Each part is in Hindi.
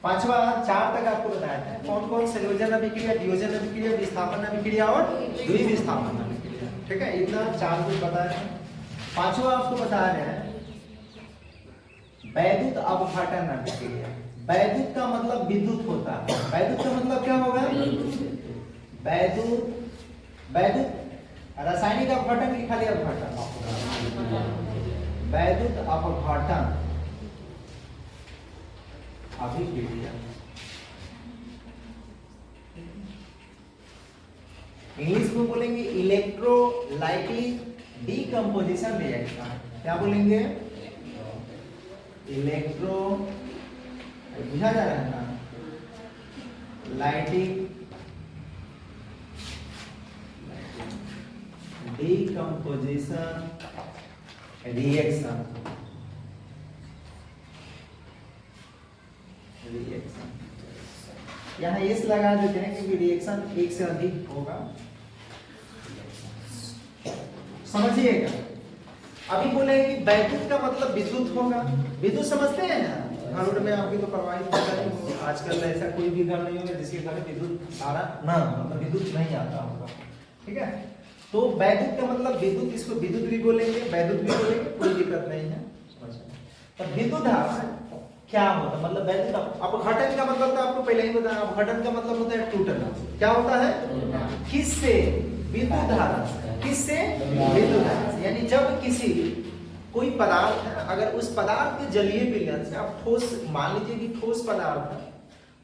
पांचवा 4 तक आपको बताया था कौन कौन संयोजन अभिक्रिया, वियोजन अभिक्रिया, विस्थापन अभिक्रिया और द्विविस्थापन अभिक्रिया। ठीक है, इतना 4 कुछ बताया है। पांचवा आपको बता रहे हैं वैद्युत अपघटन अभिक्रिया। वैद्युत का मतलब विद्युत होता है, वैद्युत का मतलब क्या होगा? वैद्युत, वैद्युत रासायनिक अपघटन की खाली अपघटन? वैद्युत अपघटन अभिक्रिया। इंग्लिश में बोलेंगे इलेक्ट्रोलाइटिक डीकंपोजिशन रिएक्शन। क्या बोलेंगे? इलेक्ट्रो, बुझा जा रहा है ना, लाइटिक डीकंपोजिशन रिएक्शन। यहाँ इस लगा देते हैं क्योंकि रिएक्शन एक से अधिक होगा। समझिएगा, अभी बोले कि वैद्युत का मतलब विद्युत होगा। विद्युत समझते हैं ना, घर में आपकी तो प्रवाहित होता है। आजकल ऐसा कोई भी घर नहीं होगा जिसके घर में विद्युत सारा ना, मतलब विद्युत नहीं आता होगा। ठीक है, तो वैद्युत का मतलब विद्युत, इसको विद्युत भी बोलेंगे, वैद्युत भी बोलेंगे, कोई दिक्कत नहीं है। तो विद्युत धारा क्या होता है? मतलब वैद्युत अपघटन का मतलब तो आपको पहले ही बताया, अपघटन का मतलब होता है टूटना। क्या होता है? किससे? विद्युत धारा। किससे? विद्युत धारा। यानी जब किसी कोई पदार्थ है, अगर उस पदार्थ के जलीय विलयन से आप ठोस, मान लीजिए कि ठोस पदार्थ है,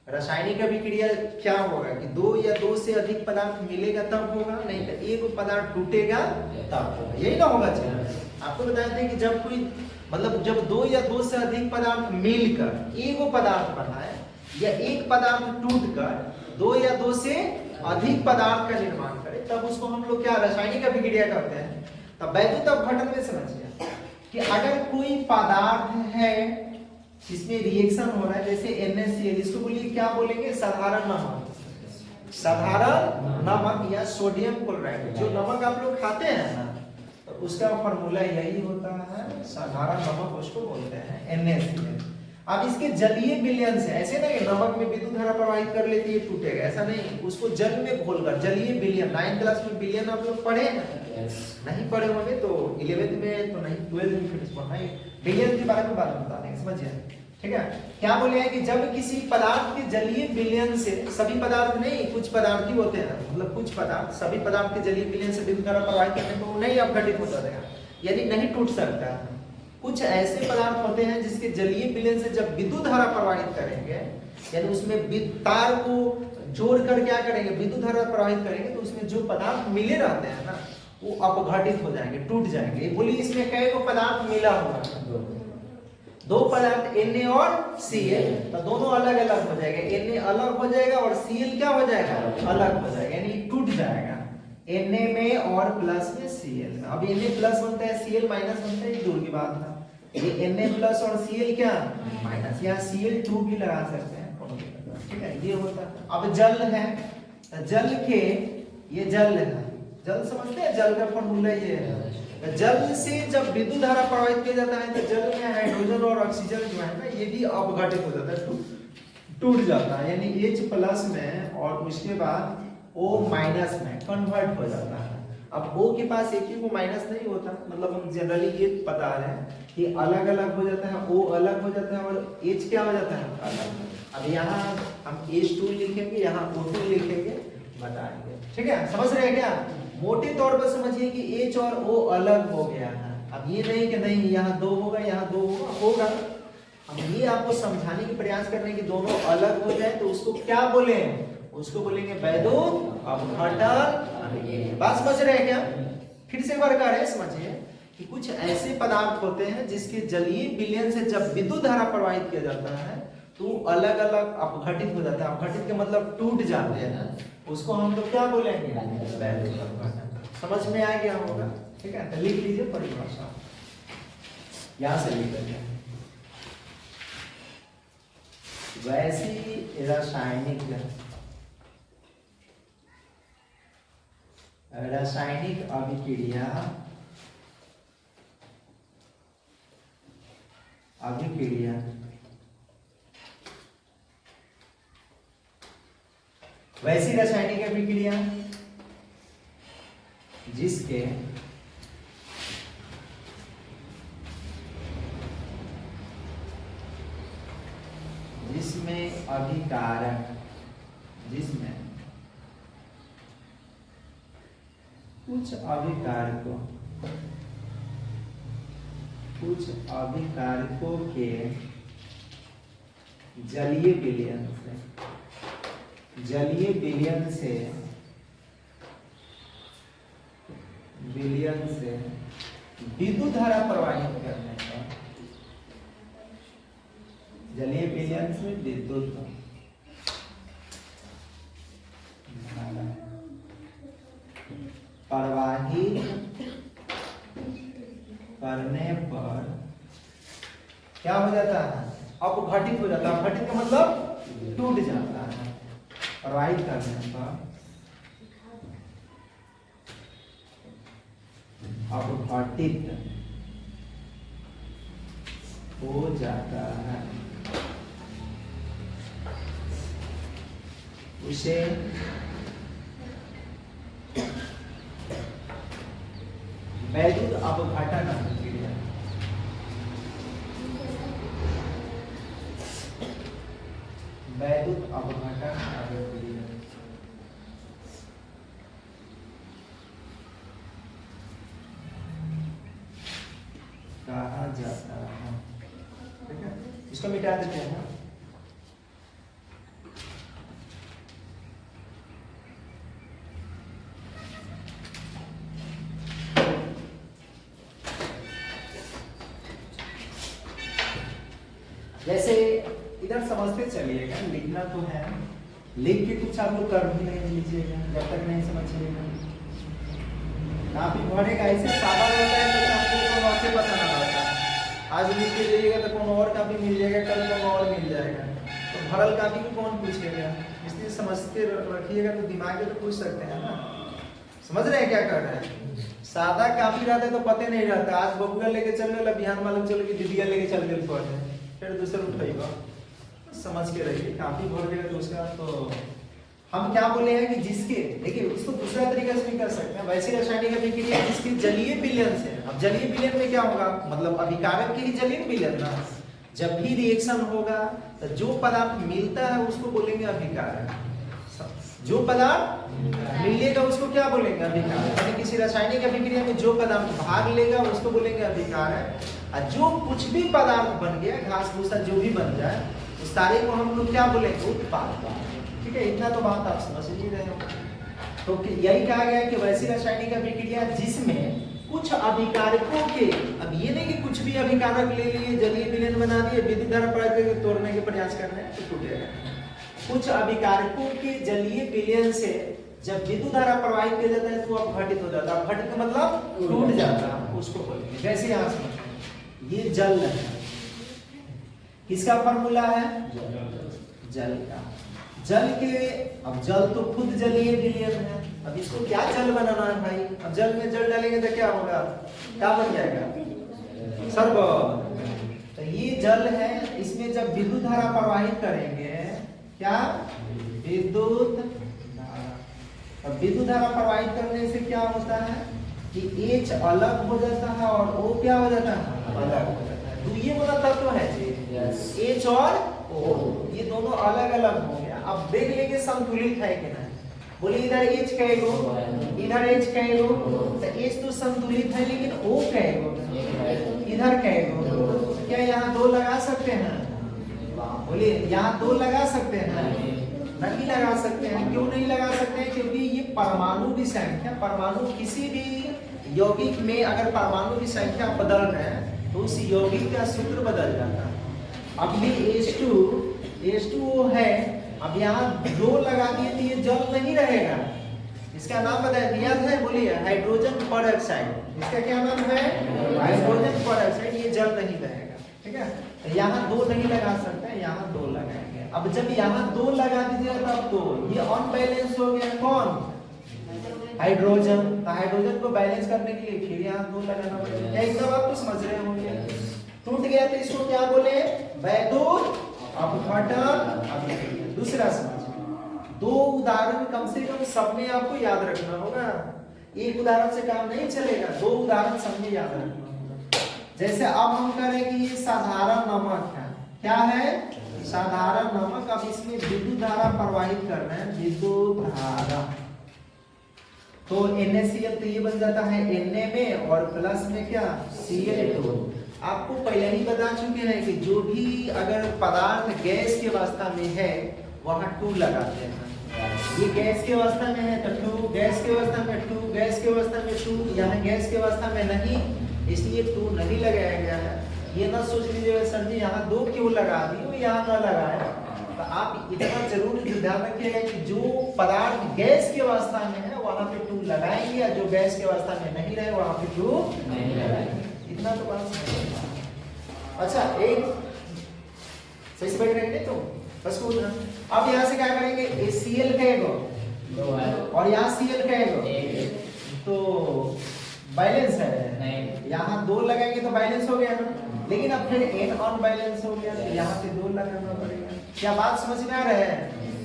रासायनिक अभिक्रिया क्या होगा कि 2 या 2 से अधिक पदार्थ मिलेगा तब होगा, नहीं तो एक पदार्थ टूटेगा तब होगा। यही ना होगा चाहिए। आपको बताया था कि जब कोई, मतलब जब 2 या 2 से अधिक पदार्थ मिलकर एक पदार्थ बनाए, या एक पदार्थ टूटकर 2 या 2 से अधिक पदार्थ का निर्माण करे, तब उसको हम लोग क्या रासायनिक अभिक्रिया कहते हैं। तब वैद्युत अपघटन में समझिए कि अगर कोई पदार्थ है जिसमें रिएक्शन हो रहा है, जैसे NaCl, इसको बोलिए क्या बोलेंगे? साधारण नमक। साधारण नमक या सोडियम क्लोराइड, जो नमक आप लोग खाते हैं ना, तो उसका फॉर्मूला यही होता है, साधारण नमक उसको बोलते हैं NaCl। अब इसके जलीय विलयन से, ऐसे नहीं नमक में विद्युत धारा प्रवाहित कर लेती है, टूटेगा, ऐसा नहीं, उसको जल में घोलकर, जलीय विलयन, 9th क्लास में विलयन आप लोग पढ़े हैं? नहीं पढ़े होंगे तो 11th में तो नहीं, 12th में फिर पढ़ना है। विलयन के बारे में बात बता देंगे, समझिए। ठीक है, क्या बोले हैं कि जब किसी पदार्थ के जलीय विलयन से, सभी पदार्थ नहीं, कुछ पदार्थ ही होते हैं, मतलब कुछ पदार्थ, सभी पदार्थ के जलीय विलयन से विद्युत धारा प्रवाहित करने को नहीं अपघटित होता है, यानी नहीं टूट सकता है। कुछ ऐसे पदार्थ होते हैं जिसके जलीय विलयन से जब विद्युत धारा प्रवाहित करेंगे, यानी उसमें तार को जोड़कर क्या करेंगे, विद्युत धारा प्रवाहित करेंगे, तो उसमें जो पदार्थ मिले रहते हैं ना, वो अपघटित हो जाएंगे, टूट जाएंगे। बोलिए इसमें कई को पदार्थ मिला होगा? 2 पदार्थ Na और Cl, तो दोनों अलग अलग हो जाएगा, Na अलग हो जाएगा और Cl क्या हो जाएगा? अलग हो जाएगा, यानी टूट जाएगा। Na में और प्लस में Cl में, अब Na प्लस बनता है, Cl माइनस बनता है, ये दूर की बात है। ये Na प्लस और Cl क्या? माइनस, या Cl2 भी लगा सकते हैं। ठीक है, ये होता है। अब जल है, जल के, ये जल है, जल समझते हैं, जल का फॉर्मूला ये है। जल से जब विद्युत धारा प्रवाहित किया जाता है, तो जल में हाइड्रोजन और ऑक्सीजन जो है ना, ये भी अपघटित हो जाता है, टूट जाता है, यानी H प्लस में और उसके बाद O माइनस में कन्वर्ट हो जाता है। अब O के पास एक ही को माइनस नहीं होता, मतलब हम जनरली ये बता रहे हैं कि अलग अलग हो जाता है, O अलग हो जाता है और H क्या हो जाता है? अलग। अब यहाँ हम H2 लिखेंगे, यहाँ O2 लिखेंगे, बताएंगे। ठीक है, समझ रहे हैं क्या? मोटे तौर पर समझिए कि H और O अलग हो गया है। अब ये नहीं कि नहीं यहाँ 2 होगा, यहाँ 2 होगा। हम ये आपको समझाने की प्रयास कर रहे हैं कि दोनों अलग हो जाए, तो उसको क्या बोले? उसको बोलेंगे वैद्युत अपघटन। बात समझ रहे हैं क्या? फिर से एक बार कह रहे हैं, समझिए कि कुछ ऐसे पदार्थ होते हैं जिसके जलीय विलयन से जब विद्युत धारा प्रवाहित किया जाता है, तो अलग अलग अपघटित हो जाता है। अपघटित के मतलब टूट जाते हैं, उसको हम लोग क्या बोलेंगे? वैद्युत अपघटन। समझ में आ गया होगा? ठीक है, तो लिख लीजिए परिभाषा, यहां से लिख लेते हैं। वैसी रासायनिक अभिक्रिया वैसी रासायनिक अभिक्रिया जिसमें अभिकारक कुछ अभिकारकों के जलीय विलयन से विद्युत धारा प्रवाहित करने का, जलीय विलयन से विद्युत प्रवाहित करने पर क्या हो जाता है? अपघटित हो जाता है। अपघटित का मतलब टूट जाता है। प्रवाहित करने पर अपघटित हो जाता है, उसे वैद्युत अपघटन अभिक्रिया, वैद्युत अपघटन अभिक्रिया कहा जाता है। ठीक है, इसको मिटा देते हैं। जैसे इधर समझते चलिएगा, लिखना तो है, लिख के कुछ आप लोग कर भी नहीं लीजिएगा जब तक नहीं समझिएगा। काफी भरेगा, ऐसे सादा रहता है तो आपको तो वाकई पता ना रहता। आज लिख के जाइएगा तो कौन और काफी मिल जाएगा, कल कौन और मिल जाएगा, तो भरल काफी को कौन पूछेगा। इसलिए समझते रखिएगा तो दिमाग में तो पूछ सकते हैं ना। समझ रहे हैं क्या कर रहे हैं? सादा काफी रहता है तो पते नहीं रहता। आज बबुआ लेके चल गए, बिहान मालूम चलो कि दीदिया लेके चल गए पढ़े, फिर दूसरा उठाएगा। समझ के रहिए, काफी भर जाएगा तो उसका तो हम क्या बोले हैं कि जिसके, देखिए उसको दूसरा तरीका से भी कर सकते हैं। वैसी रासायनिक अभिक्रिया जिसकी जलीय विलयन से। अब जलीय विलयन में क्या होगा, मतलब अभिकारक की ही जलीय विलयन ना। जब भी रिएक्शन होगा तो जो पदार्थ मिलता है उसको बोलेंगे अभिकारक, जो पदार्थ मिलेगा उसको क्या बोलेंगे, अभिकारक। यानी किसी रासायनिक अभिक्रिया में जो पदार्थ भाग लेगा उसको बोलेंगे अभिकारक, और जो कुछ भी पदार्थ बन गया, घास भूसा जो भी बन जाए, उस सारे को हम लोग क्या बोलेंगे, उत्पाद। ठीक है, इतना तो बात आप समझ ही रहे हो। तो यही कहा गया कि वैसी रासायनिक अभिक्रिया जिसमें कुछ अभिकारकों के, अब ये नहीं कि कुछ भी अभिकारक ले लिए, जलीय विलयन बना दिए, विद्युत धारा प्रवाहित करके तोड़ने के प्रयास कर रहे हैं तो टूटेगा। कुछ अभिकारकों के जलीय विलयन से जब विद्युत धारा प्रवाहित किया जाता है तो अपघटित हो जाता है। अपघटित का मतलब टूट जाता है, उसको बोलेंगे। जैसे यहाँ समझो, ये जल है, किसका फॉर्मूला है, जल का। जल के, अब जल तो खुद जलीय विलयन है, अब इसको क्या जल बनाना है भाई। अब जल में जल डालेंगे तो क्या होगा, क्या बन जाएगा, शरबत। तो ये जल है, इसमें जब विद्युत धारा प्रवाहित करेंगे, क्या, विद्युत धारा। अब विद्युत धारा प्रवाहित करने से क्या होता है कि H अलग हो जाता है और O क्या हो जाता है, अलग हो जाता है। तो ये वाला तत्व है जी, H और O, ये दोनों अलग अलग हो गया। अब देख लेंगे संतुलित है कि नहीं। बोले इधर H कहेगो, इधर H कहेगो, तो H तो संतुलित है, लेकिन O कहेगो, इधर कहेगो। क्या यहाँ दो लगा सकते हैं, बोले यहाँ दो लगा सकते हैं, नहीं लगा सकते हैं। क्यों नहीं लगा सकते हैं, क्योंकि ये परमाणु की संख्या, परमाणु किसी भी यौगिक में अगर परमाणु की संख्या बदल रहे हैं तो उस यौगिक का सूत्र बदल जाता है। अब भी H2O है, अब यहाँ दो लगा दिए तो ये जल नहीं रहेगा। इसका नाम बताया दिया है, बोलिए हाइड्रोजन पेरोक्साइड। इसका क्या नाम है, हाइड्रोजन पेरोक्साइड। ये जल नहीं रहेगा। ठीक है, तो यहाँ दो नहीं लगा सकते, यहाँ दो लगाएंगे। अब जब यहाँ दो लगा दीजिएगा तब तो ये अनबैलेंस हो गया, कौन, हाइड्रोजन। तो हाइड्रोजन को बैलेंस करने के लिए फिर यहाँ दो लगाना पड़ेगा। क्या एकदम आप तो समझ रहे होंगे। टूट गया तो इसको क्या बोले, वैद्युत अपघटन अभिक्रिया। दूसरा समझ, दो उदाहरण कम से कम सब में आपको याद रखना होगा, एक उदाहरण से काम नहीं चलेगा, दो उदाहरण सब में याद रखना होगा। जैसे अब हम करें कि ये साधारण नमक है, क्या है? साधारण नमक। अब इसमें विद्युत धारा प्रवाहित करना है, विद्युत धारा। तो NaCl तो ये बन जाता है Na में और प्लस में क्या Cl2। आपको पहले ही बता चुके हैं कि जो भी अगर पदार्थ गैस की अवस्था में है वहां 2 लगाते हैं। ये गैस की अवस्था में है तो 2, गैस की अवस्था में 2, गैस की अवस्था में 2, यहाँ गैस की अवस्था में नहीं, इसलिए 2 नहीं लगाया गया है। ये ना सोच लीजिएगा सर जी यहाँ 2 क्यों लगा दी, यहाँ ना लगाया। तो आप इतना जरूर ध्यान रखिएगा कि जो पदार्थ गैस की अवस्था में है वहां पे 2 लगाएंगे, या जो गैस की अवस्था में नहीं रहे वहां पे 2 नहीं लगाएंगे। इतना तो बात समझ। अच्छा, एक सही से बैठ रहेंगे तो बस को। अब यहाँ से क्या करेंगे, Cl कहेगा और यहाँ Cl कहेगा, तो बैलेंस है नहीं। यहाँ 2 लगाएंगे तो बैलेंस हो गया ना, लेकिन अब फिर N अनबैलेंस हो गया, तो यहाँ पे 2 लगाना पड़ेगा। क्या बात समझ में आ रहा है?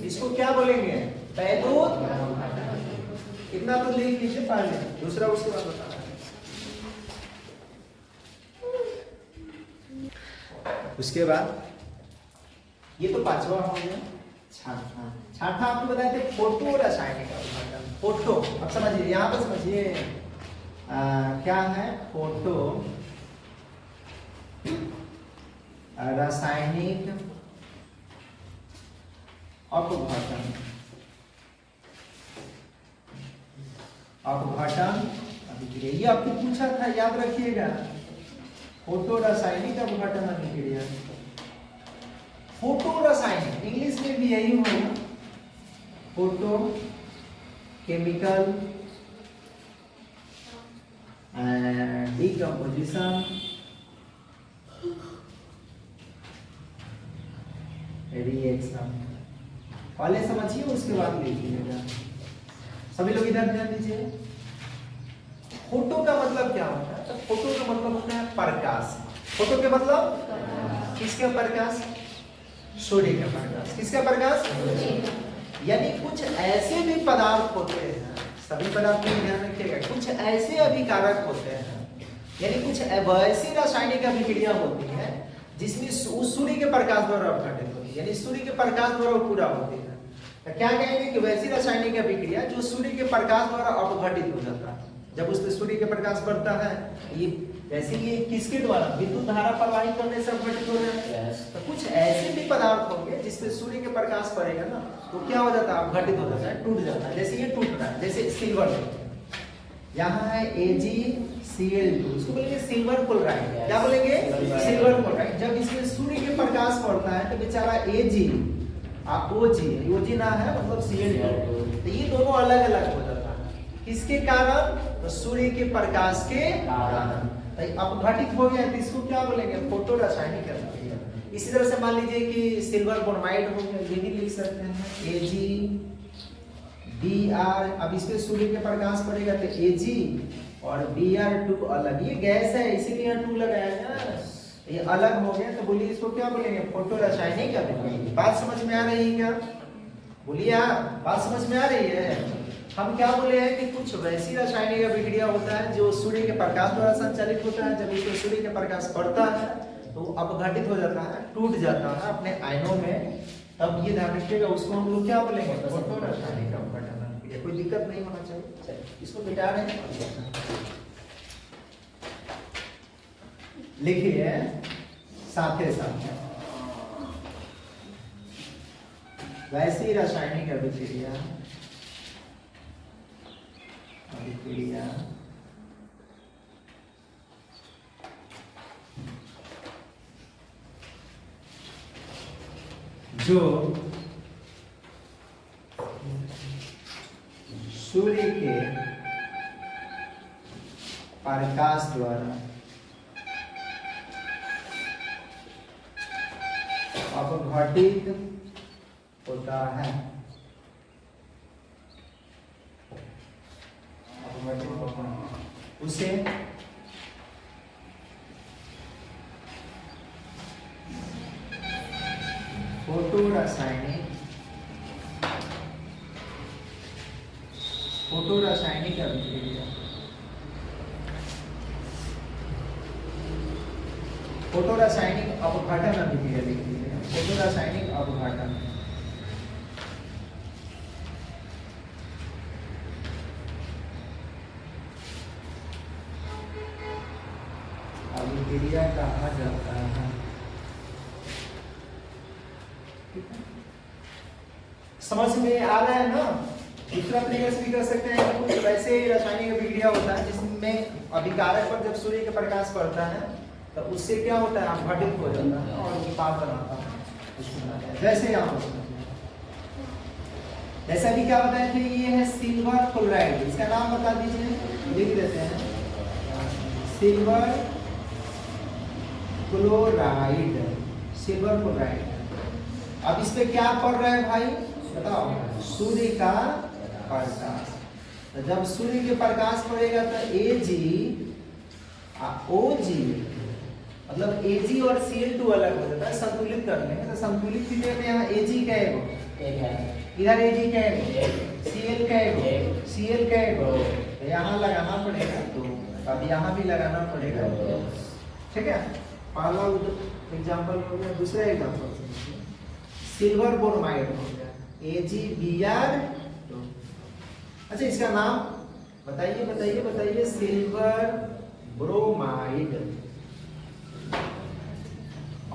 इसको क्या बोलेंगे, वैद्युत। इतना तो लिख लीजिए पहले, दूसरा उसके बाद बताना है। उसके बाद ये तो 5वां हो गया। छठा आपको बताए थे फोटो रासायनिक अवघटन। फोटो अब समझिए, यहाँ पर समझिए क्या है फोटो रासायनिक अपघटन। अपघटन अभिक्रिया, ये आपको पूछा था, याद रखिएगा। फोटो रासायनिक अपघटन अभिक्रिया, फोटो रासायनिक इंग्लिश में भी यही होगा, photo chemical and decomposition reaction. पहले समझिए उसके बाद लिखिएगा। सभी लोग इधर ध्यान दीजिए। फोटो का मतलब क्या होता है? तो फोटो का मतलब होता है प्रकाश। फोटो के मतलब किसका प्रकाश? सूर्य का प्रकाश। किसका प्रकाश? यानी कुछ ऐसे भी पदार्थ होते हैं, सभी पदार्थ में ध्यान रखिएगा, कुछ ऐसे अभिकारक होते हैं, यानी कुछ ऐसी रासायनिक अभिक्रिया होती है जिसमें सूर्य के प्रकाश द्वारा अपघटित होती है, यानी सूर्य के प्रकाश द्वारा पूरा होती है। तो क्या कहेंगे कि वैसी रासायनिक अभिक्रिया जो सूर्य के प्रकाश द्वारा अपघटित हो जाता है। जब उसमें सूर्य के प्रकाश पड़ता है, ये वैसे ये किसके द्वारा? विद्युत धारा प्रवाहित करने से अपघटित हो जाता है। तो कुछ ऐसे भी पदार्थ होंगे जिसमें सूर्य के प्रकाश पड़ेगा ना, तो क्या हो जाता है? अपघटित हो जाता है, टूट जाता है। जैसे ये टूट रहा है, जैसे सिल्वर यहाँ है AgCl2, इसको बोलेंगे सिल्वर क्लोराइड। क्या बोलेंगे? Silver chloride. जब इसमें सूर्य के प्रकाश पड़ता है तो बेचारा OG ना है, मतलब Cl2, तो ये दोनों अलग अलग हो जाता है। किसके कारण? तो सूर्य के प्रकाश के कारण अपघटित हो गया, तो इसको क्या बोलेंगे? फोटो रासायनिक अभिक्रिया। इसी तरह से मान लीजिए कि सिल्वर ब्रोमाइड हो गया, ये भी लिख सकते हैं AgBr। अब इस पे सूर्य के प्रकाश पड़ेगा तो Ag और Br2 अलग, ये गैस है इसीलिए यहाँ 2 लगाया गया, ये अलग हो गया। तो बोलिए इसको क्या बोलेंगे? फोटो रासायनिक अभिक्रिया। बात समझ में आ रही है क्या? बोलिए आप, बात समझ में आ रही है? हम क्या बोले हैं कि कुछ वैसी रासायनिक अभिक्रिया होता है जो सूर्य के प्रकाश द्वारा संचालित होता है। जब इसमें सूर्य के प्रकाश पड़ता है तो अपघटित हो जाता है, टूट जाता है अपने आयनों में। तब ये ध्यान रखिएगा, उसको हम लोग क्या बोलेंगे? फोटो रासायनिक अपघटन। कोई दिक्कत नहीं होना चाहिए। इसको मिटा रहे हैं, लिखिए साथे साथ वैसी रासायनिक अभिक्रिया जो सूर्य के प्रकाश द्वारा अपघटित होता है। उसे फोटो रासायनिक फोटो रासायनिक अभिक्रिया, फोटो रासायनिक अपघटन अभिक्रिया लिख लीजिए, फोटो रासायनिक अपघटन। अभिक्रिया कहा जाता है, समझ में आ रहा है ना। दूसरा तरीके से भी कर सकते हैं, कुछ वैसे ही रासायनिक अभिक्रिया होता है जिसमें अभिकारक पर जब सूर्य का प्रकाश पड़ता है तो उससे क्या होता है, अपघटित हो जाता है और उत्पाद बनाता है। जैसे यहाँ जैसा भी क्या बताए थे, ये है सिल्वर क्लोराइड, इसका नाम बता दीजिए, लिख देते हैं सिल्वर क्लोराइड, सिल्वर क्लोराइड। अब इस पे क्या पड़ रहा है भाई बताओ, सूर्य का प्रकाश। तो जब सूर्य के प्रकाश पड़ेगा तो OG मतलब Ag और Cl2 अलग हो जाता है, संतुलित करने में। तो संतुलित स्थिति में यहाँ Ag क्या है, इधर Ag क्या है, Cl क्या है, Cl क्या है, तो यहाँ लगाना पड़ेगा तो, अब यहाँ भी लगाना पड़ेगा, ठीक है। पहला एग्जाम्पल हो गया, दूसरा एग्जाम्पल सिल्वर ब्रोमाइड हो गया, AgBr। अच्छा इसका नाम बताइए बताइए बताइए, सिल्वर ब्रोमाइड,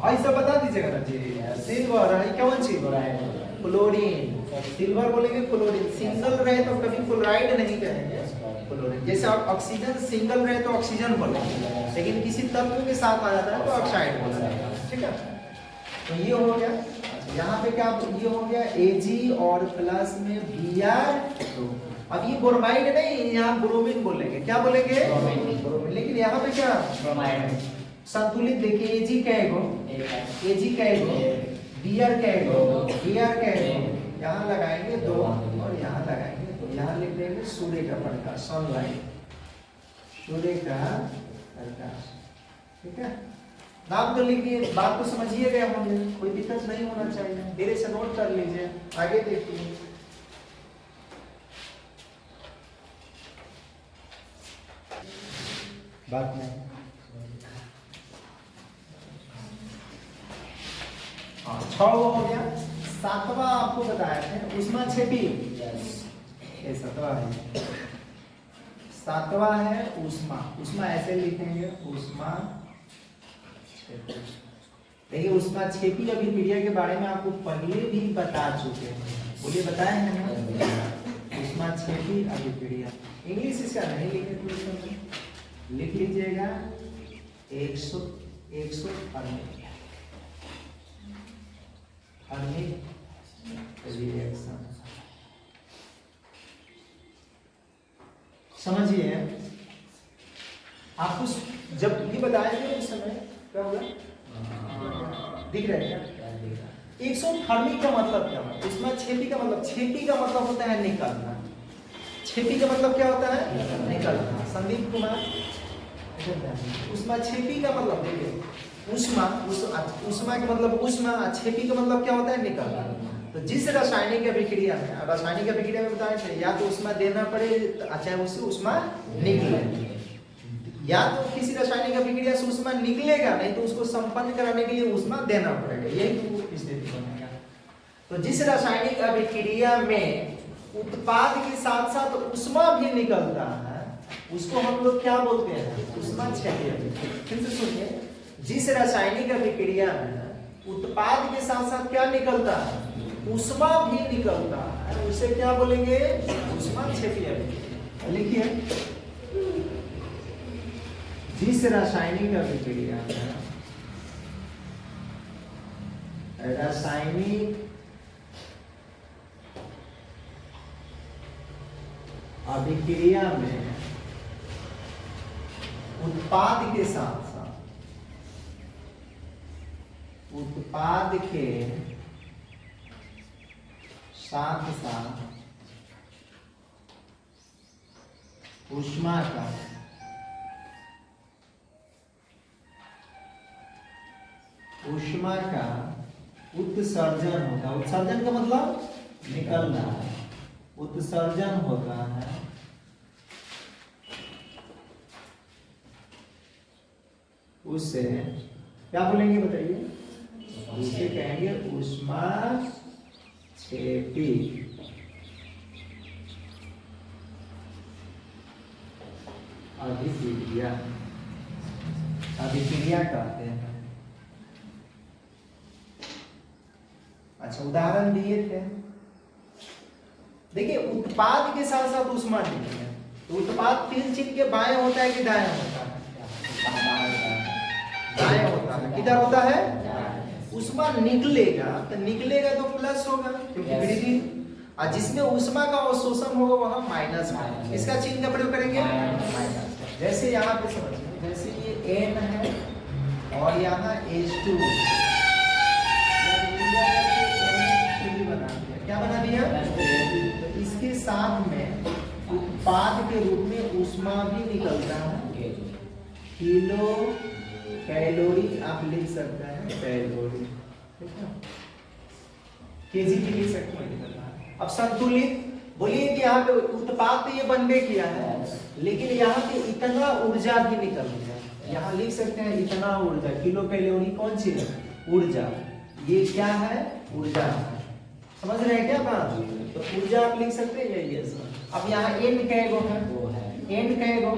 ऐसा बता दीजिएगा ना जी। सिल्वर है कौन सी, क्लोरीन, सिल्वर बोलेंगे क्लोरीन, सिंगल रहे तो कभी क्लोराइड नहीं कहेंगे, क्लोरीन। जैसे ऑक्सीजन सिंगल रहे तो ऑक्सीजन बोलेंगे, लेकिन किसी तत्व के साथ आ जाता है तो ऑक्साइड बोलेंगे, ठीक है। तो ये हो गया, यहाँ पे क्या ये हो गया Ag और प्लस में Br। अब ये ब्रोमाइड नहीं, यहाँ ब्रोमीन बोलेंगे, क्या बोलेंगे, ब्रोमीन। लेकिन यहाँ पे क्या ब्रोमाइड, संतुलित देखिए Ag क्या है, Ag क्या है, Br क्या है, Br क्या है, यहाँ लगाएंगे 2 और यहाँ लगाएंगे तो यहाँ लिख देंगे सूर्य का प्रकाश, सनलाइट, सूर्य का प्रकाश, ठीक है। नाम तो लिखिए, बात तो समझिए गए होंगे, कोई दिक्कत नहीं होना चाहिए, धीरे से नोट कर लीजिए, आगे देखिए। बात नहीं, हाँ 6 हो गया। 7वां आपको बताया थे ऊष्माक्षेपी, ये 7वां है, 7वां है ऊष्मा। ऊष्मा ऐसे लिखेंगे, ऊष्मा। देखिए ऊष्माक्षेपी अभिक्रिया के बारे में आपको पहले भी बता चुके हैं, बोलिए बताए हैं ना, ऊष्माक्षेपी अभिक्रिया। इंग्लिश इसका नहीं लिखे तो इसमें लिख लीजिएगा 100 थर्मिक रिएक्शन। समझिए आपको जब ये बताया गया उस समय क्या होगा, दिख रहा है क्या, 100 थर्मिक का मतलब क्या है, ऊष्माक्षेपी का मतलब, क्षेपी का मतलब होता है निकलना, क्षेपी का मतलब क्या होता है, निकलना। संदीप कुमार, ऊष्माक्षेपी का मतलब देखिए, ऊष्मा का मतलब ऊष्मा, क्षेपी का मतलब क्या होता है, निकलना। तो जिस रासायनिक अभिक्रिया में, रासायनिक अभिक्रिया में बताया थे, या तो ऊष्मा देना पड़े चाहे उससे ऊष्मा निकले, या तो किसी रासायनिक अभिक्रिया से ऊष्मा निकलेगा, नहीं तो उसको संपन्न कराने के लिए ऊष्मा देना पड़ेगा, यही तो स्थिति बनेगा। तो जिस रासायनिक अभिक्रिया में उत्पाद के साथ साथ ऊष्मा भी निकलता है उसको हम लोग क्या बोलते हैं, ऊष्माक्षेपी अभिक्रिया। फिर से सुनिए, जिस रासायनिक अभिक्रिया में उत्पाद के साथ साथ क्या निकलता है, ऊष्मा भी निकलता है, उसे क्या बोलेंगे, ऊष्माक्षेपी अभिक्रिया। लिखिए, जिस रासायनिक अभिक्रिया में, रासायनिक अभिक्रिया में उत्पाद के साथ साथ ऊष्मा का उत्सर्जन होता है। उत्सर्जन का मतलब निकलना है, उत्सर्जन होता है, उसे क्या बोलेंगे बताइए? उसे कहेंगे ऊष्माक्षेपी अभिक्रिया, अभिक्रिया कहते हैं। अच्छा, उदाहरण दिए थे। देखिए, उत्पाद के साथ साथ ऊष्मा नहीं है, तो उत्पाद तीन चिन्ह के बाएं होता है कि दाएं होता है? दाएं होता है। किधर होता है? ऊष्मा निकलेगा तो निकलेगा तो प्लस होगा क्योंकि वृद्धि, और जिसमें ऊष्मा का अवशोषण होगा वहां माइनस। इसका चिन्ह का प्रयोग करेंगे माइनस। जैसे यहाँ पे समझिए, जैसे ये N है और यहाँ H2 क्या बना दिया? तो इसके साथ में उत्पाद के रूप में ऊष्मा भी निकलता है, किलो कैलोरी आप लिख सकते हैं, कैलोरी, ठीक है, केजी भी लिख सकते हैं। अब संतुलित बोलिए कि यहाँ पे उत्पाद तो ये बनबे किया है, लेकिन यहाँ पे इतना ऊर्जा भी निकल गया, यहाँ लिख सकते हैं इतना ऊर्जा, किलो कैलोरी कौन सी है? ऊर्जा। ये क्या है? ऊर्जा है। समझ रहे हैं क्या बात? तो ऊर्जा आप लिख सकते हैं यही है। अब यहाँ n कैगो है, n कैगो,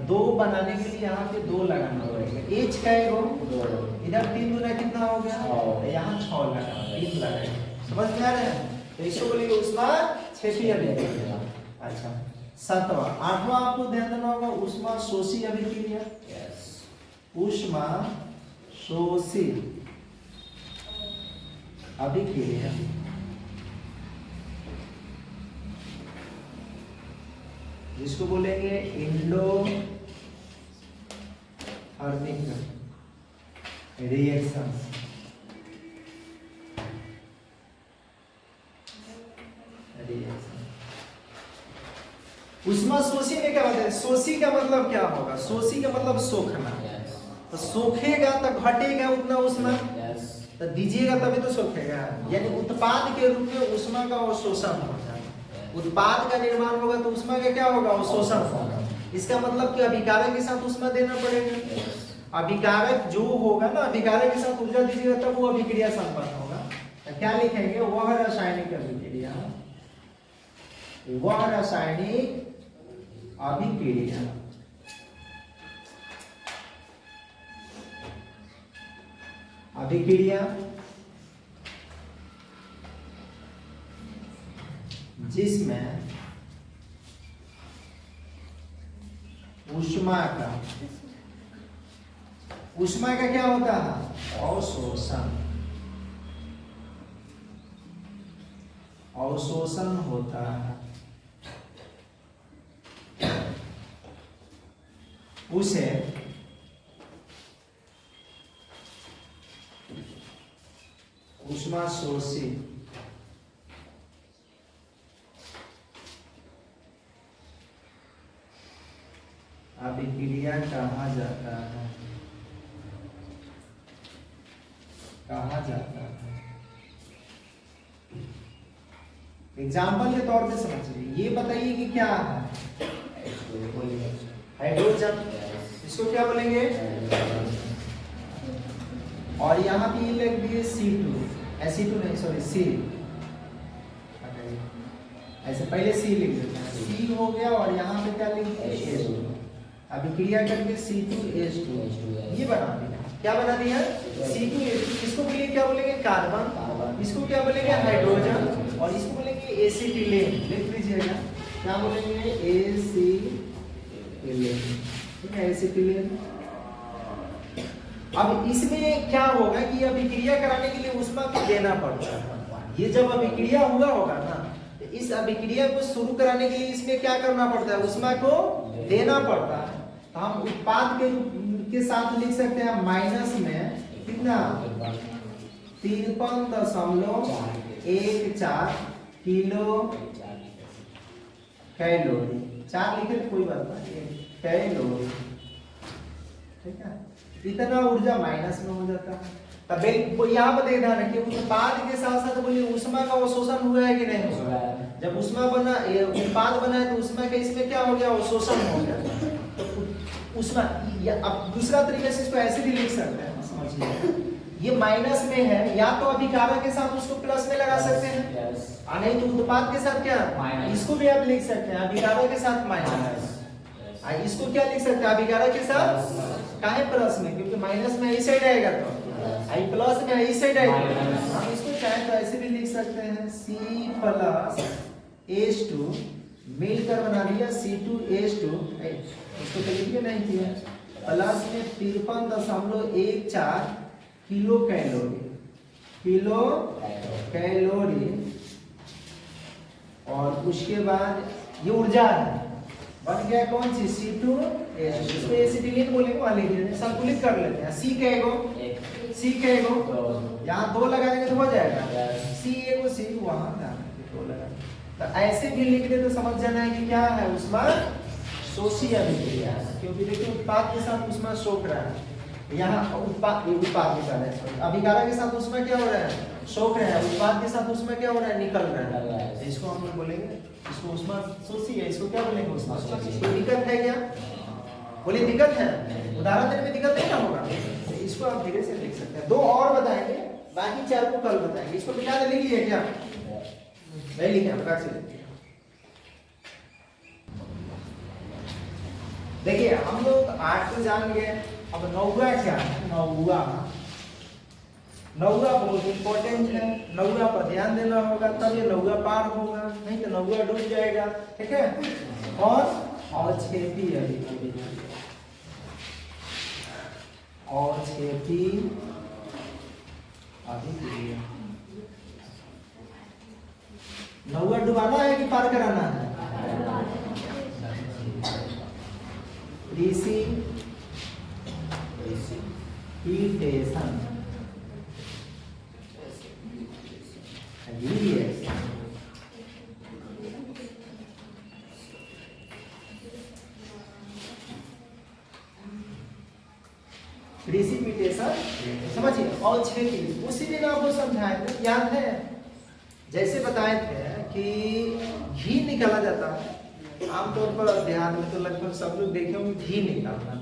दो बनाने के लिए यहाँ पे दो लगाना पड़ेगा। h कैगो, इधर 3 गुना कितना हो गया? यहाँ 6 लगाना, 3 लगाएंगे। समझ में आ रहे हैं? तो इसको बोलिए ऊष्माक्षेपी अभिक्रिया। अच्छा, 7वां 8वां आपको ध्यान देना होगा, ऊष्मा शोषी अभिक्रिया। ऊष्मा शोषी अभिक्रिया जिसको बोलेंगे एंडोथर्मिक रिएक्शन। ऊष्मा शोषी में क्या बताते हैं? शोषी का मतलब क्या होगा? शोषी का मतलब सोखना। तो सोखेगा तो घटेगा उतना ऊष्मा, तो दीजिएगा तभी तो सोखेगा। यानी उत्पाद के रूप में ऊष्मा का अवशोषण होगा, उत्पाद का निर्माण होगा तो ऊष्मा का क्या होगा? अवशोषण होगा। इसका मतलब कि अभिकारक के साथ ऊष्मा देना पड़ेगा। अभिकारक जो होगा ना, अभिकारक के साथ ऊर्जा दीजिएगा तब वो अभिक्रिया संपन्न होगा। तो क्या लिखेंगे? वह रासायनिक अभिक्रिया, वह रासायनिक अभिक्रिया अभिक्रिया जिसमें ऊष्मा का क्या होता है? अवशोषण होता है। उसे ऊष्मा शोषी अभिक्रिया कहा जाता है। एग्जाम्पल के तौर पे समझिए, ये बताइए कि क्या है? हाइड्रोजन, इसको क्या बोलेंगे? और यहाँ पे ये लिख दिए C2, Ac2 नहीं, सॉरी C, ऐसे पहले C लिख देते हैं, C हो गया और यहाँ पे क्या लिख दिया? H2। अभिक्रिया करके C2H2 ये बना दिया। क्या बना दिया? C2H2। इसको बोलेंगे क्या बोलेंगे? कार्बन। इसको क्या बोलेंगे? हाइड्रोजन। और इसको बोलेंगे एसिटिलीन। लिख लीजिएगा, क्या बोलेंगे? एसिटिलीन, ठीक है, एसिटिलीन। अब इसमें क्या होगा कि अभिक्रिया कराने के लिए ऊष्मा को देना पड़ता है। ये जब अभिक्रिया हुआ होगा ना, तो इस अभिक्रिया को शुरू कराने के लिए इसमें क्या करना पड़ता है? ऊष्मा को देना पड़ता है। तो हम उत्पाद के साथ लिख सकते हैं माइनस में कितना? 53.14 किलो कैलोरी। 4 लिखे तो कोई बात नहीं, कैलोरी, ठीक है। इतना ऊर्जा माइनस में हो जाता है। तब यहाँ पर ध्यान रखिए, उत्पाद के साथ साथ बोलिए ऊष्मा का अवशोषण हुआ है कि नहीं हुआ है? जब उष्मा बना, ये उत्पाद बना है, तो उष्मा के इसमें क्या हो गया, अवशोषण हो गया। तो उष्मा, या अब दूसरा तरीके से इसको ऐसे भी लिख सकते हैं, समझिए ये माइनस में है, या तो अभिकारक के साथ उसको प्लस में लगा सकते हैं, और नहीं तो उत्पाद के साथ क्या, इसको भी आप लिख सकते हैं अभिकारक के साथ माइनस, इसको क्या लिख सकते हैं अभिकारक के साथ, काहे प्लस में, क्योंकि माइनस में इस साइड आएगा, तो आई प्लस में इस साइड आएगा। हम इसको चाहे तो ऐसे भी लिख सकते हैं C प्लस H2 मिलकर बना दिया C2H2, इसको तो लिखिए नहीं किया, प्लस में 53.14 किलो कैलोरी, और उसके बाद ये ऊर्जा है, बन गया कौन सी C2H2, इसको एसिटिलीन बोलेंगे, वहां लिखिए, संतुलित कर लेते हैं। C कहेगो यहाँ 2 लगा देंगे तो हो जाएगा, C वहां 2 लगा, तो ऐसे भी लिख दे तो समझ जाना है कि क्या है, उष्मा शोषी अभिक्रिया, क्योंकि देखिए उत्पाद के साथ उष्मा सोख रहा है, यहाँ उत्पाद के साथ अभिकारक के साथ उसमें क्या हो रहा है, सोख रहा है, उत्पाद के साथ उसमें क्या हो रहा है, निकल रहा है, इसको हम लोग बोलेंगे, इसको उष्मा शोषी है, इसको क्या बोलेंगे, उष्मा शोषी। कोई दिक्कत है क्या, बोलिए दिक्कत है, उदाहरण देने में दिक्कत नहीं ना होगा, तो इसको आप धीरे से लिख सकते हैं। 2 और बताएंगे, बाकी 4 को कल बताएंगे, इसको बिना लिख लिए क्या, नहीं लिखे प्रकार से। देखिए हम लोग 8 को जान गए, अब 9वां क्या है, 9वां बहुत इंपॉर्टेंट है, 9वां पर ध्यान देना होगा, तब ये 9वां पार होगा, नहीं तो 9वां डूब जाएगा, ठीक है। और अवक्षेपी अभिक्रिया, अवक्षेपी अभिक्रिया, 9वां डुबाना है कि पार कराना है, प्रेसिपिटेशन, रिएक्शन, प्रेसिपिटेशन, समझिए, अवक्षेपी, उसी दिन आपको समझाए थे, याद है, जैसे बताए थे कि घी निकाला जाता है, आमतौर पर देहात में तो लगभग सब लोग देखे होंगे घी निकालना,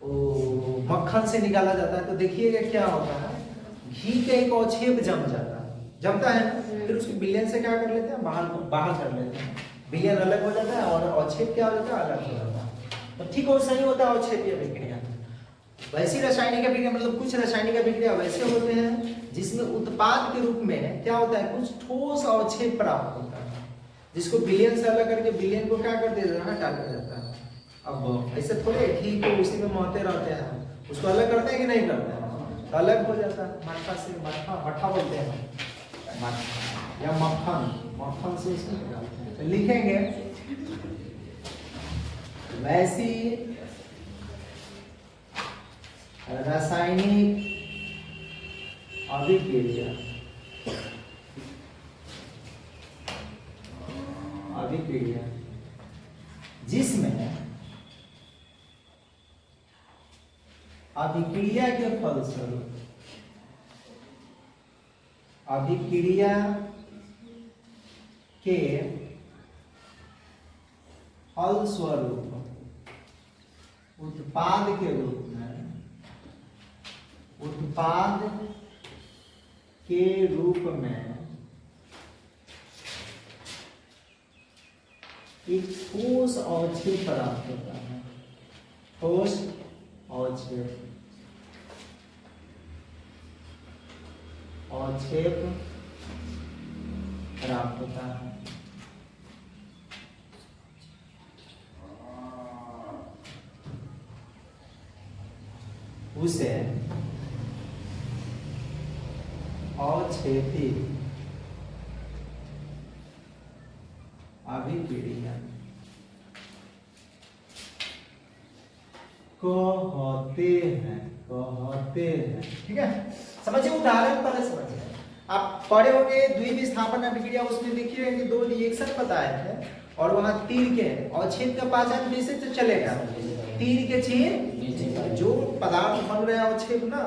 वो मक्खन से निकाला जाता है, तो देखिएगा क्या होता है, घी का एक अवक्षेप जमता है, फिर उसको विलयन से क्या कर लेते हैं, बाहर कर लेते हैं, विलयन अलग हो जाता है और अवक्षेप क्या हो जाता है, अलग हो जाता है। तो ठीक वैसा ही होता है अवक्षेपीय अभिक्रिया, वैसी रासायनिक अभिक्रिया, मतलब कुछ रासायनिक अभिक्रिया वैसे होते हैं जिसमें उत्पाद के रूप में क्या होता है, कुछ ठोस अवक्षेप प्राप्त होता है, जिसको विलयन से अलग करके विलयन को क्या कर दिया जाता है, टाल जाता है। अब ऐसे थोड़े घी को उसी में महते रहते हैं, उसको अलग करते हैं कि नहीं करते हैं, तो अलग हो जाता है, मट्ठा बोलते हैं, या मक्खन से इसको निकालते हैं, तो लिखेंगे वैसी रासायनिक अभिक्रिया जिसमें अभिक्रिया के फलस्वरूप उत्पाद के रूप में एक ठोस अवक्षेप प्राप्त होता है, ठोस अवक्षेप प्राप्त होता है। उसे अवक्षेपी अभिक्रिया कहते हैं, ठीक है। समझिए उदाहरण पहले समझिए, आप पढ़े होंगे द्विविस्थापन अभिक्रिया, उसमें देखिए कि 2 रिएक्शन बताए थे और वहां तीर के अवक्षेप का पहचान कैसे तो चलेगा, तीर के चिन्ह, जो पदार्थ बन रहा है अवक्षेप ना,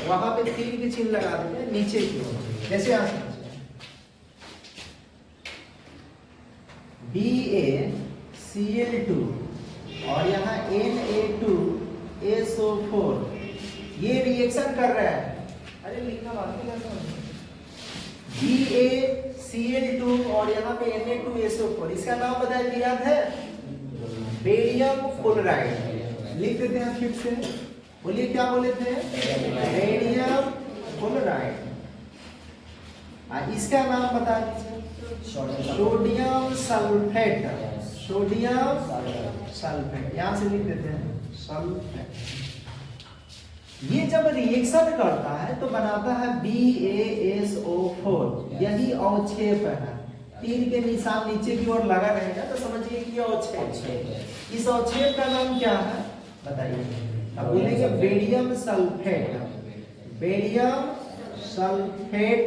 वहां पे तीर के चिन्ह लगा देते हैं नीचे की ओर, जैसे यहाँ BaCl2 और यहाँ Na2SO4 ये रिएक्शन कर रहा है। अरे लिखना बात नहीं करता BaCl2 और यहाँ पे Na2SO4 इसका नाम बताया दिया है बेरियम क्लोराइड। लिख देते हैं फिर से, बोलिए क्या बोले थे? Barium chloride. इसका नाम बता दीजिए सोडियम सल्फेट। सोडियम सल्फेट यहाँ से लिख देते हैं सल्फेट। ये जब रिएक्शन करता है तो बनाता है BaSO4। यही अवक्षेप है, तीर के निशान नीचे की ओर लगा रहेगा तो समझिए कि अवक्षेप। इस अवक्षेप का नाम क्या है बताइए? अब बोलेंगे बेरियम सल्फेट। बेरियम सल्फेट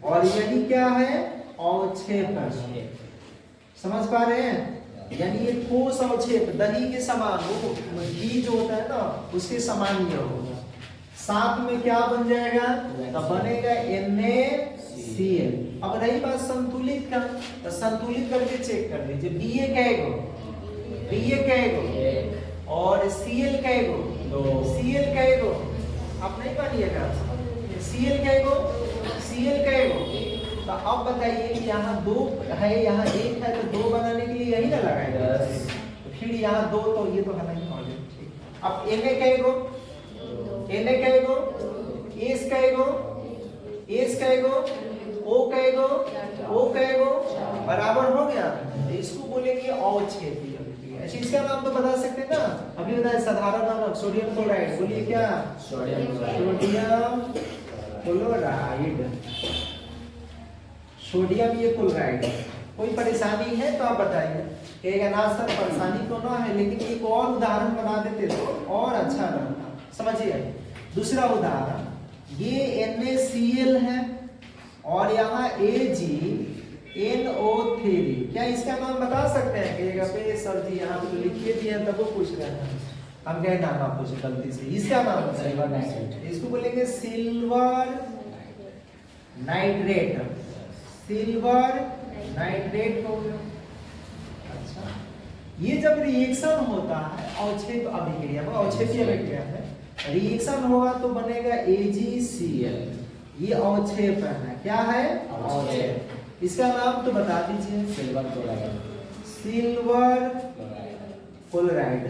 और यही क्या है? अवक्षेप। समझ पा रहे हैं? यानी ये ठोस अवक्षेप दही के समान, वो घी जो होता है ना उसके समान ये होगा। साथ में क्या बन जाएगा? तो बनेगा NaCl। अब रही बात संतुलित का, तो संतुलित करके चेक कर लीजिए। Ba कहेगो और Cl कहेगो, Cl कहेगो। आप नहीं मानिएगा, Cl कहेगो। तो अब बताइए कि यहाँ दो है, यहाँ एक है, तो दो बनाने के लिए यही ना लगाएगा। तो फिर यहाँ दो, तो ये तो है नहीं ऑलरेडी। ठीक, अब Na कहेगो, S कहेगो, O कहेगो, बराबर हो गया। तो इसको बोलेंगे अवक्षेपीय। अच्छा, इसका नाम तो बता सकते हैं ना? अभी बताए साधारण नाम सोडियम क्लोराइड। बोलिए क्या? Sodium chloride. सोडियम ये क्लोराइड। कोई परेशानी है तो आप बताइए। कहेगा ना सर परेशानी तो ना है, लेकिन एक और उदाहरण बना देते तो और अच्छा रहता। समझिए दूसरा उदाहरण, ये NaCl है और यहाँ AgNO3। क्या इसका नाम बता सकते हैं? कहेगा पे सर जी यहाँ पे लिखिए दिए हैं तब वो पूछ रहे हैं। हम कहे नाम आप पूछे गलती से। इसका नाम सिल्वर नाइट्रेट। इसको बोलेंगे सिल्वर नाइट्रेट। सिल्वर नाइट्रेट हो गया। अच्छा, ये जब रिएक्शन होता है अवक्षेप अभिक्रिया में, अवक्षेपीय अभिक्रिया है, रिएक्शन होगा तो बनेगा AgCl। ये अवक्षेप है। क्या है? अवक्षेप। इसका नाम तो बता दीजिए। Silver chloride.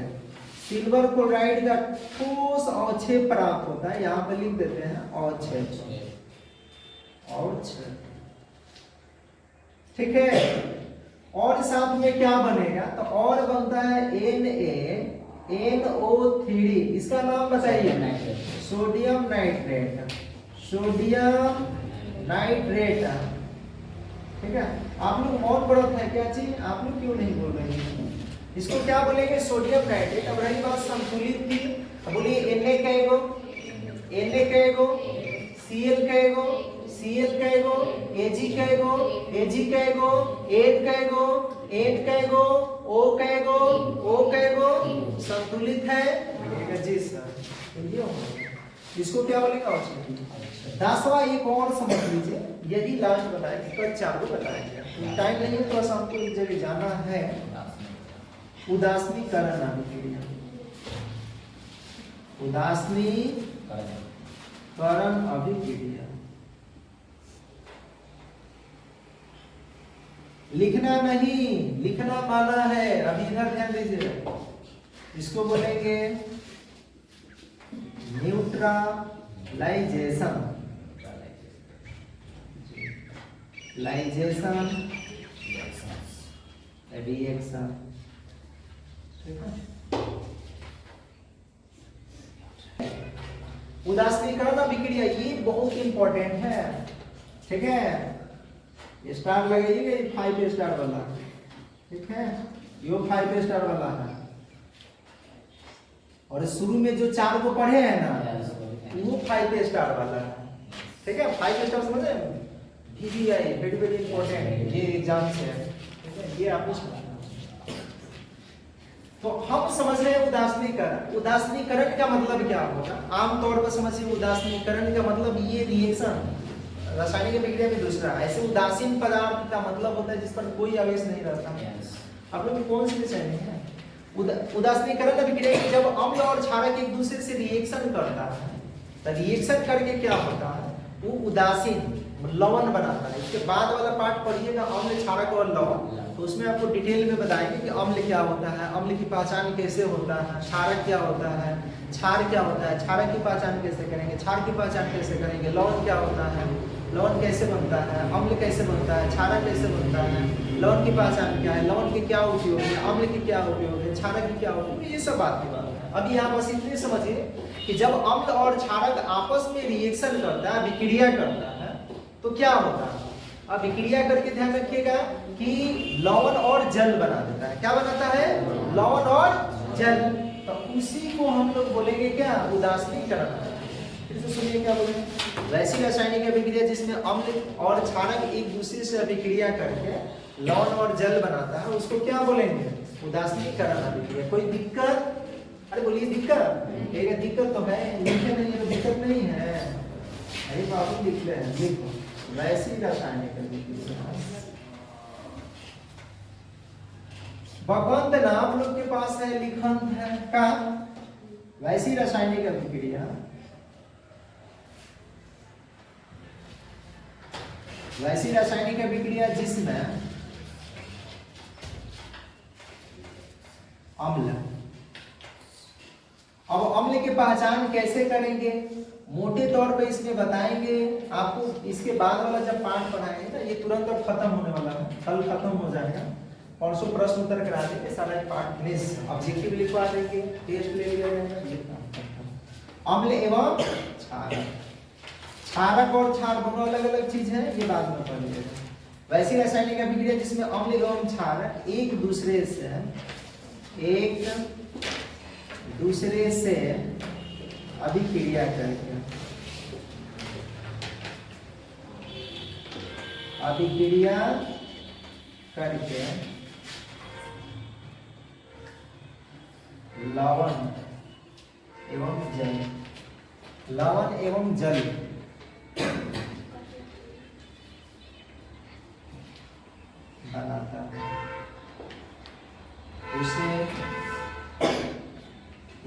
सिल्वर क्लोराइड का ठोस अवक्षेप प्राप्त होता है। यहाँ पे लिख देते हैं अवक्षेप। ठीक है। और साथ में क्या बनेगा? तो और बनता है NaNO3। इसका नाम बताइए। Sodium nitrate. ठीक है। आप लोग मौन बढ़त है क्या चीज? आप लोग क्यों नहीं बोल रहे हैं? इसको क्या बोलेंगे? Sodium nitrate. अब रही बात संतुलित की, बोलिए Na कहेगो, Cl कहेगो, Ag कहेगो, N कहेगो, O कहेगो। संतुलित है? जी सर। इसको क्या बोलेगा? दसवां एक और समझ लीजिए, यही लास्ट बताया कि कल चालू बताएंगे। टाइम नहीं है तो हमको एक जगह जाना है। उदासीनीकरण अभिक्रिया। उदासीनीकरण अभिक्रिया लिखना नहीं, लिखना माना है। अभी इधर ध्यान दीजिए। इसको बोलेंगे न्यूट्रलाइजेशन रिएक्शन। उदासीनीकरण अभिक्रिया ये बहुत इंपॉर्टेंट है। ठीक है, स्टार लगाइएगा 5 स्टार वाला। ठीक है, यो 5 स्टार वाला है। और शुरू में जो 4 को पढ़े हैं ना वो 5 स्टार वाला है। ठीक है, 5 स्टार समझे? VVI वेरी वेरी इंपॉर्टेंट, ये एग्जाम से है। ठीक है, ये आपको तो हम समझ रहे हैं उदासीनीकरण। उदासीनीकरण का मतलब क्या होगा? आमतौर पर समझिए, उदासीनीकरण का मतलब ये रिएक्शन रासायनिक अभिक्रिया में दूसरा। ऐसे उदासीन पदार्थ का मतलब होता है जिस पर कोई आवेश नहीं रहता। आप लोग कौन सी रासायनिक है? उदासीनीकरण अभिक्रिया में जब अम्ल और क्षारक एक दूसरे से रिएक्शन करता है तो रिएक्शन करके क्या होता है, वो उदासीन लवण बनाता है। इसके बाद वाला पार्ट पढ़िएगा अम्ल, क्षारक और लवण, तो उसमें आपको डिटेल में बताएंगे कि अम्ल क्या होता है, अम्ल की पहचान कैसे होता है, क्षारक क्या होता है, क्षार क्या होता है, क्षारक की पहचान कैसे करेंगे, क्षार की पहचान कैसे करेंगे, लवण क्या होता है, लवण कैसे बनता है, अम्ल कैसे बनता है, क्षारक कैसे बनता है, लवण की पहचान क्या है, लवण के क्या उपयोग है, अम्ल के क्या उपयोग है, क्षारक की क्या उपयोग है, ये सब बात की बात है। अभी यहाँ बस इतने समझिए कि जब अम्ल और क्षारक आपस में रिएक्शन करता है, विक्रिया करता है, तो क्या होता है? अब विक्रिया करके ध्यान रखिएगा कि लवण और जल बना देता है। क्या बनाता है? लवण और जल। तो उसी को हम लोग बोलेंगे क्या? उदासीनीकरण। फिर से सुनिए क्या बोलेंगे, वैसी रासायनिक अभिक्रिया जिसमें अम्ल और क्षारक एक दूसरे से अभिक्रिया करके लवण और जल बनाता है, उसको क्या बोलेंगे? उदासीनीकरण अभिक्रिया। कोई दिक्कत? अरे बोलिए दिक्कत। दिक्कत तो है, लिखे नहीं है तो दिक्कत नहीं है। अरे बाबू लिख रहे हैं, देखो वैसी रासायनिक अभिक्रिया बकंद ना आप लोग के पास है, लिखंत है का वैसी रासायनिक अभिक्रिया, वैसी रासायनिक अभिक्रिया जिसमें अम्ल। अब अम्ल की पहचान कैसे करेंगे? मोटे तौर पे इसमें बताएंगे आपको। इसके बाद वाला जब पाठ पढ़ाएंगे ना, ये तुरंत अब खत्म होने वाला है, कल खत्म हो जाएगा। परसों प्रश्न उत्तर करा देंगे, सारा पाठ फिनिश, ऑब्जेक्टिव लिखवा देंगे, टेस्ट ले लिया जाएगा। अम्ल एवं क्षारक, क्षारक और क्षार दोनों अलग अलग चीज है, ये बाद में पढ़ लीजिएगा। वैसी रासायनिक अभिक्रिया जिसमें अम्ल एवं क्षारक एक दूसरे से अभिक्रिया करके लवण एवं जल बनाता है, उसे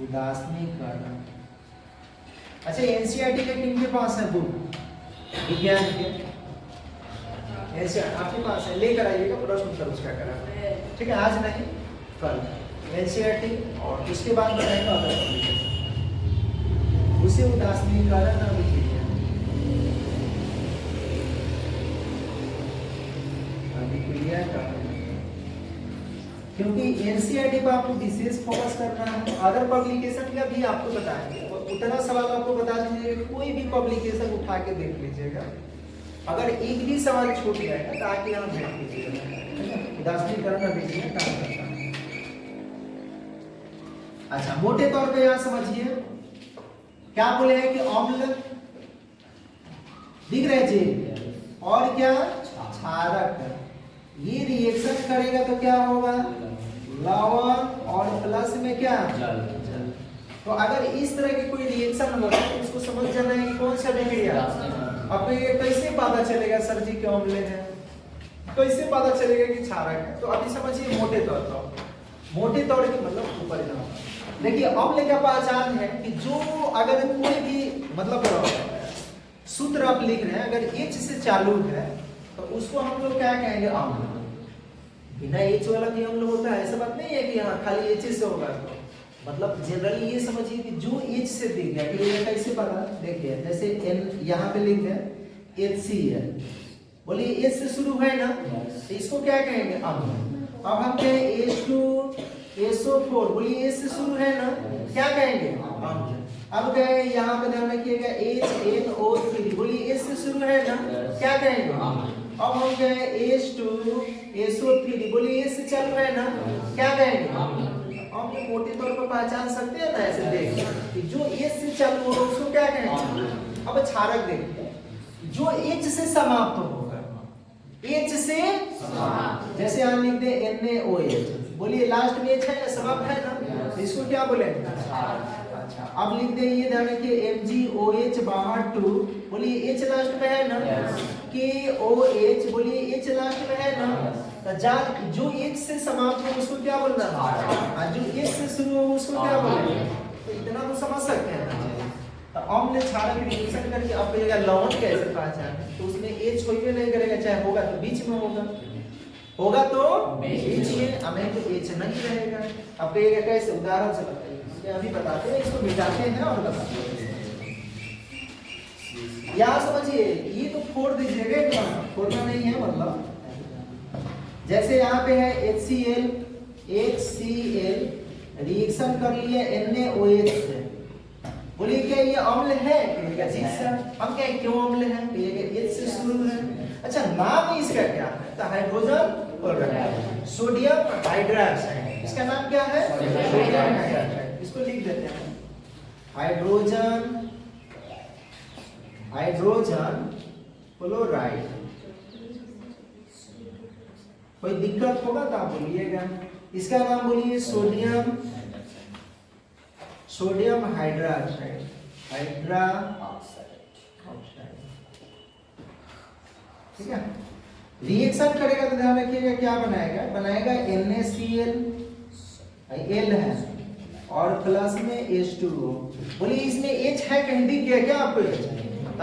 उदासीनीकरण। अच्छा, एनसीईआरटी के किन के पास है बुक? विज्ञान के एनसीईआरटी आपके पास है, लेकर आइएगा, प्रश्न उत्तर उसका करा, ठीक है? आज नहीं कल एनसीईआरटी, और उसके बाद बताएगा अदर उसे उदासीनीकरण अभिक्रिया करना। क्योंकि एनसीईआरटी पर आपको विशेष फोकस करना है, अदर पब्लिकेशन का भी आपको बताएंगे। उतना सवाल आपको बता दीजिएगा, कोई भी पब्लिकेशन उठा के देख लीजिएगा, अगर एक भी सवाल छूट जाएगा तो आके यहाँ भेज लीजिएगा। उदासीनीकरण अभिक्रिया काम करता है। अच्छा, मोटे तौर पे यहाँ समझिए क्या बोले हैं कि अम्ल दिख रहे जी, और क्या? क्षारक। ये रिएक्शन करेगा तो क्या होगा? लवण और प्लस में क्या? जल। तो अगर इस तरह की कोई रिएक्शन होगा तो उसको समझ जाना है कि कौन सा अभिक्रिया। अब ये कैसे पता चलेगा सर जी क्यों अम्ल है, कैसे पता चलेगा कि क्षारक है? तो अभी समझिए मोटे तौर पर, मोटे तौर के मतलब ऊपर जाओ। देखिए अम्ल का पहचान है कि जो अगर कोई भी मतलब सूत्र आप लिख रहे हैं, अगर H से चालू है तो उसको हम लोग क्या कहेंगे? अम्ल। बिना H वाला भी अम्ल होता है, ऐसा बात नहीं है कि हाँ खाली H से होगा। तो मतलब जनरली ये समझिए कि जो H से दिख गया, कि ये कैसे पता? देखिए जैसे N यहाँ पे लिख गया HCl, बोलिए H से शुरू है ना, तो इसको क्या कहेंगे? अम्ल। अब हम कहें H2SO4, बोलिए H से शुरू है ना, क्या कहेंगे? अम्ल। अब गए यहाँ पे ध्यान रखिएगा HNO3, बोलिए H से शुरू है ना, क्या कहेंगे? अब हम गए H2SO3, बोलिए H से चालू है ना, क्या कहेंगे? हम ये मोटे तौर पर पहचान सकते हैं ना, ऐसे देख कि जो H से चालू होगा उसको क्या कहेंगे? अब क्षारक देखिए, जो H से समाप्त होगा, H से जैसे हम लिख दे NaOH, बोलिए लास्ट में H है ना, समाप्त है ना, इसको क्या बोलेंगे? अच्छा, अब लिख दे, ये ध्यान रखिए MgOH बाहर 2, बोलिए H लास्ट में है ना, KOH, बोलिए H लास्ट में है ना, तो जो H से समाप्त हो उसको क्या बोलना है, जो H से शुरू हो उसको क्या बोलेंगे, तो इतना तो समझ सकते हैं ना। तो अम्ल क्षारक रिएक्शन करके अब कहेगा लवण कैसे पहचाने, तो उसमें H कोई भी नहीं करेगा, चाहे होगा तो बीच में होगा तो बीच में, हमें तो H नहीं रहेगा। अब कहेगा कैसे, उदाहरण से बताइए, अभी बताते हैं, इसको मिटाते हैं और बताते हैं। यहाँ समझिए, ये तो फोड़ दीजिएगा, फोड़ना नहीं है, मतलब जैसे यहाँ पे है HCl रिएक्शन कर लिया NaOH से, बोलिए क्या ये अम्ल है, जी सर। हम क्या क्यों अम्ल है, H से शुरू है। अच्छा, नाम इसका क्या है, तो हाइड्रोजन क्लोराइड, सोडियम हाइड्रोक्साइड, इसका नाम क्या है, सोडियम हाइड्रोक्साइड। इसको लिख देते हैं हाइड्रोजन क्लोराइड। कोई दिक्कत होगा तो आप बोलिएगा। इसका नाम बोलिए सोडियम हाइड्रोक्साइड, ठीक है। रिएक्शन करेगा तो ध्यान रखिएगा क्या बनाएगा NaCl, L है और प्लस में H2O। बोलिए इसमें H है, कहीं दिख गया क्या आपको,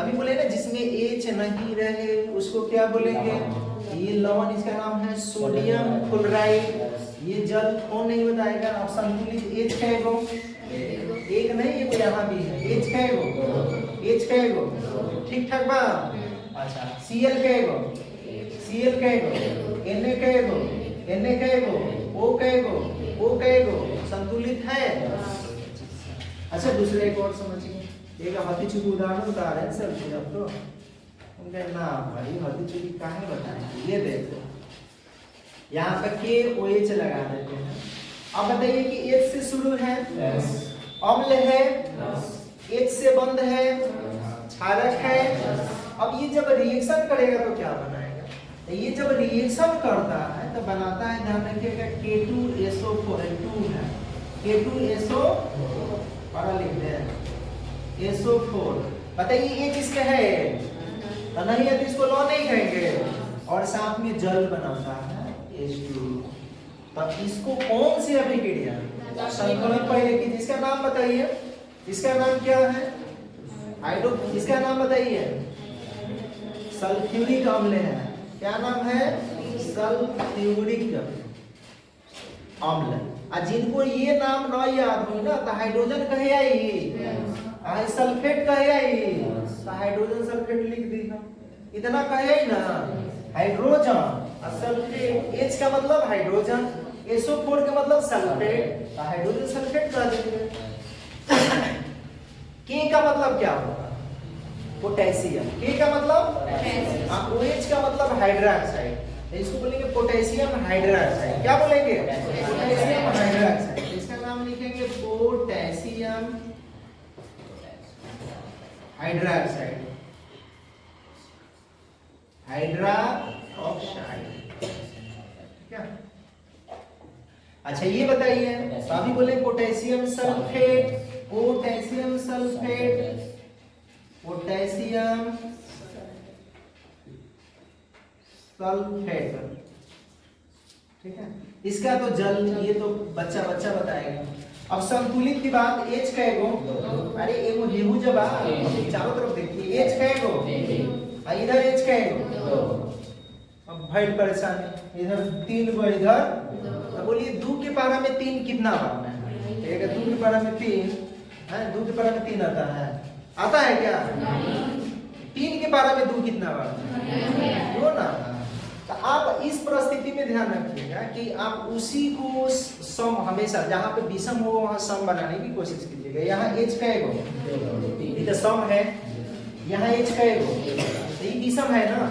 अभी बोले ना जिसमें H नहीं रहे उसको क्या बोलेंगे, ये लवण, इसका नाम है सोडियम क्लोराइड। ये जल कौन नहीं बताएगा, आप संतुलित H कहेगो, एक नहीं, ये यहाँ भी है, H कहेगो, ठीक ठाक बा। अच्छा, Cl कहेगो, Na कहेगो, O कहेगो, संतुलित है। अच्छा, दूसरे एक और समझिए, एक हाथी चुकी उदाहरण बता रहे हैं सर, अब तो उनका ना भाई हाथी चुकी काहे बताएं। ये देखो यहाँ पर KOH लगा देते हैं। अब बताइए कि H से शुरू है, अम्ल है, H से बंद है, क्षारक है। अब ये जब रिएक्शन करेगा तो क्या बनाएगा, ये जब रिएक्शन करता है तो बनाता है, ध्यान रखिएगा K2SO4 है, K2SO पढ़ा लिखते हैं SO4। बताइए ये किसका है, तो नहीं है तो इसको लौ नहीं कहेंगे, और साथ में जल बनाता है H2। तो इसको कौन सी अभिक्रिया, संतुलन पहले की, जिसका नाम बताइए, इसका नाम क्या है, इसका नाम बताइए, सल्फ्यूरिक अम्ल है। क्या नाम है, सल्फ्यूरिक अम्ल। जिनको ये नाम न याद हो ना, तो हाइड्रोजन कहे आई, सल्फेट कहे आई, तो हाइड्रोजन सल्फेट लिख दी, इतना कहे ना, हाइड्रोजन सल्फेट, H का मतलब हाइड्रोजन, SO4 का मतलब सल्फेट, तो हाइड्रोजन सल्फेट कह देंगे। K का मतलब क्या होगा, पोटेशियम, K का मतलब OH का मतलब हाइड्रोक्साइड, इसको बोलेंगे पोटेशियम हाइड्रोक्साइड। क्या बोलेंगे, पोटेशियम हाइड्रोक्साइड। इसका नाम लिखेंगे पोटेशियम हाइड्रोक्साइड, ठीक है। अच्छा, ये बताइए, अभी बोले potassium sulphate, potassium sulphate, potassium sulphate, ठीक है। इसका तो जल, ये तो बच्चा बताएगा। अब संतुलित की बात, H कहेगो, अरे एगो हेहू जब चारों तरफ देखिए, H कहेगो, इधर H कहेगो, अब भाई परेशानी, इधर 3 गो, इधर, तो बोलिए 2 के पारा में 3 कितना बनना है, कहेगा 2 के पारा में 3 है, 2 के पारा में 3 आता है क्या, 3 के पारा में 2 कितना बनना है, 2 ना। तो आप इस परिस्थिति में ध्यान रखिएगा कि आप उसी को सम, हमेशा जहां पे विषम हो वहां सम बनाने की कोशिश कीजिएगा। यहाँ H कहेगो, ये तो सम है, यहाँ H कहेगो, तो ये विषम है ना,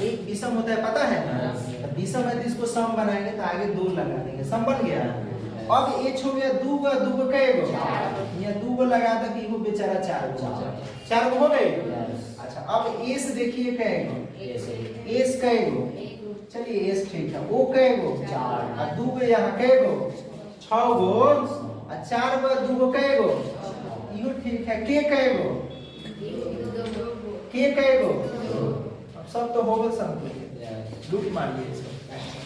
एक विषम होता है पता है ना, तो विषम है तो इसको सम बनाएंगे तो आगे 2 लगा देंगे, सम बन गया। अब H हो गया 2 गो कहेगो, यहाँ 2 गो लगा दो कि वो बेचारा 4 गो हो गए। अच्छा, अब S देखिए कहेगो, S कहेगो, चलिए S ठीक है, O कहेगो 4, और 2 गो यहाँ कहेगो 6 गो, और 4 गो 2 गो कहेगो, यो ठीक है। के कएगो? के कएगो? अब सब तो हो गए समतुल्य। लूप मान लीजिए इसको।